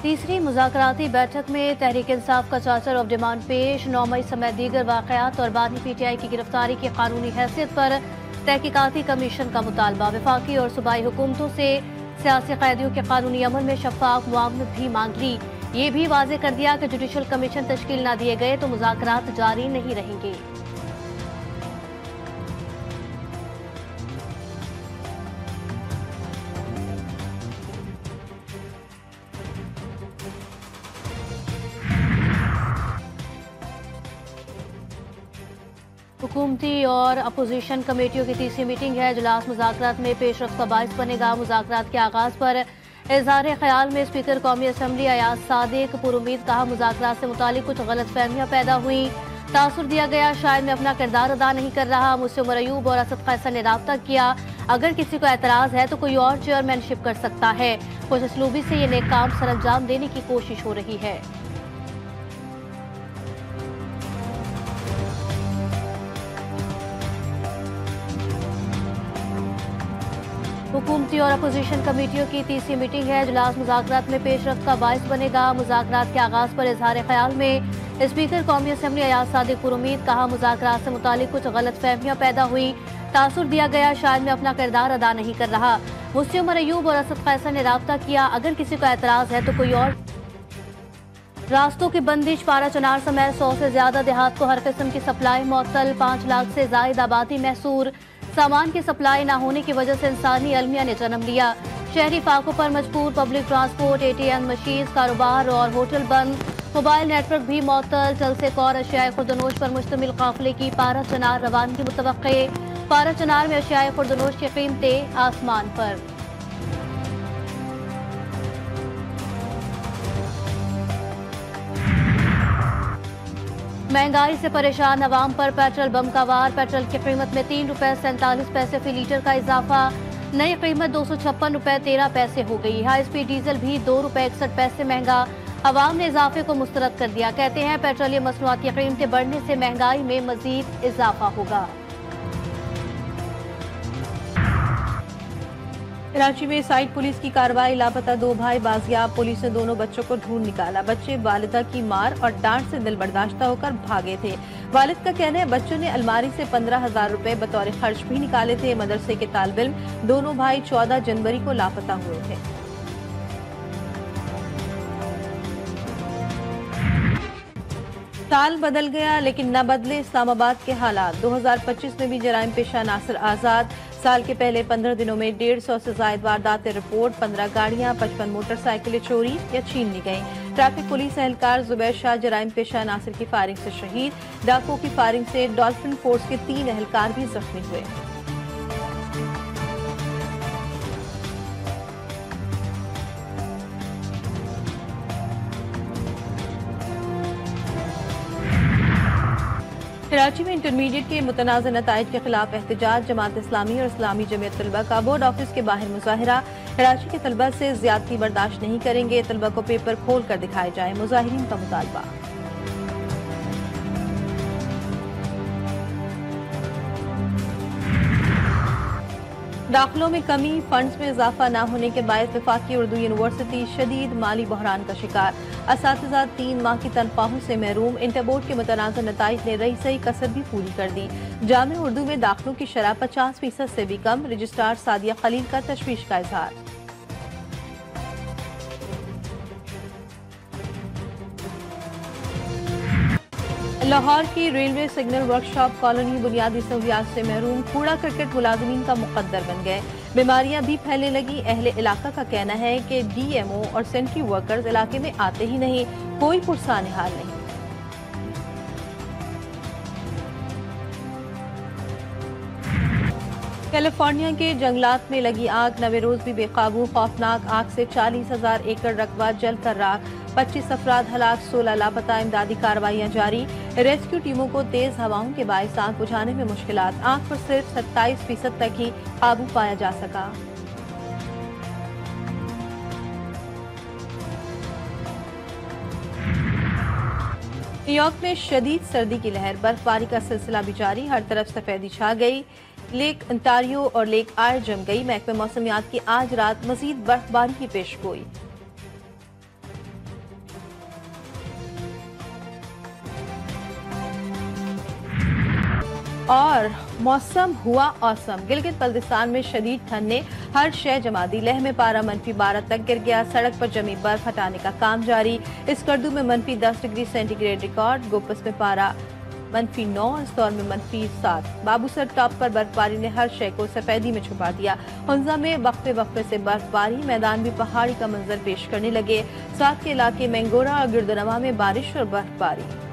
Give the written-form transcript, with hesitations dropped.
तीसरी मुज़ाकराती बैठक में तहरीक इंसाफ का चार्टर ऑफ डिमांड पेश, 9 मई समेत दीगर वाक़यात और बानी PTI की गिरफ्तारी की कानूनी हैसियत पर तहकीकाती कमीशन का मुतालबा। वफाकी और सूबाई हुकूमतों से सियासी कैदियों के कानूनी अमल में शफाफ मुआवनत भी मांग ली। ये भी वाज़ेह कर दिया कि जुडिशल कमीशन तश्कील न दिए गए तो मुज़ाकरात जारी नहीं रहेंगे। हुकूमती और अपोजिशन कमेटियों की तीसरी मीटिंग है। इजलास मुज़ाकरात में पेशरफ्त का बाइस बनेगा। मुज़ाकरात के आगाज़ पर इज़हार ख्याल में स्पीकर कौमी असम्बली अयाज सादिक पुरुमीद कहा, मुज़ाकरात से मुतालिक कुछ गलतफहमियाँ पैदा हुई, तासुर दिया गया शायद मैं अपना किरदार अदा नहीं कर रहा। मुझसे उमर अयूब और असद कैसर ने राब्ता किया, अगर किसी को एतराज़ है तो कोई और चेयरमैनशिप कर सकता है। खुश असलूबी से ये नेक काम सर अंजाम देने की कोशिश हो रही है। हुकूमती और अपोजिशन कमेटियों की तीसरी मीटिंग है। इजलास मुज़ाकरात में पेशरफ्त का बाइस बनेगा। मुज़ाकरात के आगाज़ पर इज़हार ख्याल में स्पीकर कौमी असम्बली अयाज सादिक पुरुमीद कहा, मुज़ाकरात से मुतालिक कुछ गलतफहमियाँ पैदा हुई, तासुर दिया गया शायद मैं अपना किरदार अदा नहीं कर रहा। मुझसे उमर अयूब और असद कैसर ने राब्ता किया, अगर किसी को एतराज़ है तो कोई और। रास्तों की बंदिश, पारा चनार समेत 100 से ज्यादा देहात को हर किस्म की सप्लाई मअतल, 5 लाख से जायद आबादी महसूर। सामान की सप्लाई न होने की वजह से इंसानी अलमिया ने जन्म लिया। शहरी फाकों पर मजबूर, पब्लिक ट्रांसपोर्ट, ATM मशीन, कारोबार और होटल बंद, मोबाइल नेटवर्क भी मअतल। जल से कौर अशियाए खुर्दनोश पर मुश्तमिल काफिले की पारा चनार रवानगी मुतवक्के। पारा चनार में अशियाए खुर्दनोश की कीमतें आसमान पर। महंगाई से परेशान अवाम पर पेट्रोल बम का वार। पेट्रोल की कीमत में 3 रुपए 47 पैसे फी लीटर का इजाफा। नई कीमत 256 रुपए 13 पैसे हो गई। हाई स्पीड डीजल भी 2 रुपए 61 पैसे महंगा। अवाम ने इजाफे को मुस्तरद कर दिया। कहते हैं पेट्रोलियम मसनूआत की कीमतें बढ़ने से महंगाई में मजीद इजाफा होगा। कराची में साइट पुलिस की कार्रवाई, लापता 2 भाई बाजियाब। पुलिस ने दोनों बच्चों को ढूंढ निकाला। बच्चे वालिदा की मार और डांट से दिल बर्दाश्ता होकर भागे थे। वालिद का कहना है बच्चों ने अलमारी से 15,000 रुपए बतौर खर्च भी निकाले थे। मदरसे के तालिब इल्म दोनों भाई 14 जनवरी को लापता हुए थे। साल बदल गया लेकिन न बदले इस्लामाबाद के हालात। 2025 में भी जराइम पेशा नासिर आजाद। साल के पहले 15 दिनों में 150 से जायद वारदातें रिपोर्ट। 15 गाड़ियां, 55 मोटरसाइकिलें चोरी या छीन ली गईं। ट्रैफिक पुलिस एहलकार जुबैर शाह जराइम पेशा नासिर की फायरिंग से शहीद। डाकुओं की फायरिंग से डॉल्फिन फोर्स के 3 एहलकार भी जख्मी हुए। कराची में इंटरमीडिएट के मुतनाज़ नताइज के खिलाफ एहतजाज। जमात इस्लामी और इस्लामी जमीयत तलबा का बोर्ड ऑफिस के बाहर मुजाहिरा। कराची के तलबा से ज्यादती बर्दाश्त नहीं करेंगे, तलबा को पेपर खोल कर दिखाए जाए, मुजाहिरीन का मुतालबा। दाखिलों में कमी, फंड्स में इजाफा न होने के बायस वफाकी उर्दू यूनिवर्सिटी शदीद माली बहरान का शिकार। असातिज़ा 3 माह की तनख्वाहों से महरूम। इंटर बोर्ड के मुतनाज़ नताइज ने रही सही कसर भी पूरी कर दी। जामे उर्दू में दाखिलों की शरह 50% से भी कम। रजिस्ट्रार सादिया खलील का तशवीश का इजहार। लाहौर की रेलवे सिग्नल वर्कशॉप कॉलोनी बुनियादी सहूलियात से महरूम। कूड़ा करकट मुलाजिमीन का मुकद्दर बन गए। बीमारियां भी फैलने लगी। अहले इलाका का कहना है कि DMO और सेंट्री वर्कर्स इलाके में आते ही नहीं, कोई पुरसान हाल नहीं। कैलिफोर्निया के जंगलात में लगी आग, नवे रोज भी बेकाबू। खौफनाक आग से 40,000 एकड़ रकबा जल कर राख। 25 अफराद हलाक, 16 लापता। इमदादी कार्रवाइयां जारी। रेस्क्यू टीमों को तेज हवाओं के बायस आग बुझाने में मुश्किलात। आग पर सिर्फ 27% तक ही काबू पाया जा सका। न्यूयॉर्क में शदीद सर्दी की लहर, बर्फबारी का सिलसिला भी जारी। हर तरफ सफेदी छा गई। लेक अंटारियो और लेक आयर जम गई। महकमे मौसमियात की आज रात मजीद बर्फबारी की पेशगोई। और मौसम हुआ औसम। गिलगित बल्तिस्तान में शदीद ठंड ने हर शय जमा दी। लेह में पारा -12 तक गिर गया। सड़क पर जमी बर्फ हटाने का काम जारी। इसकर्दू में -10 डिग्री सेंटीग्रेड रिकॉर्ड। गोपस में पारा -9, इंदौर में -7। बाबूसर टॉप पर बर्फबारी ने हर शय को सफेदी में छुपा दिया। हुंजा में वक्फे वक्फे से बर्फबारी। मैदान भी पहाड़ी का मंजर पेश करने लगे। साथ के इलाके मैंगोरा और गिरदनवा में बारिश और बर्फबारी।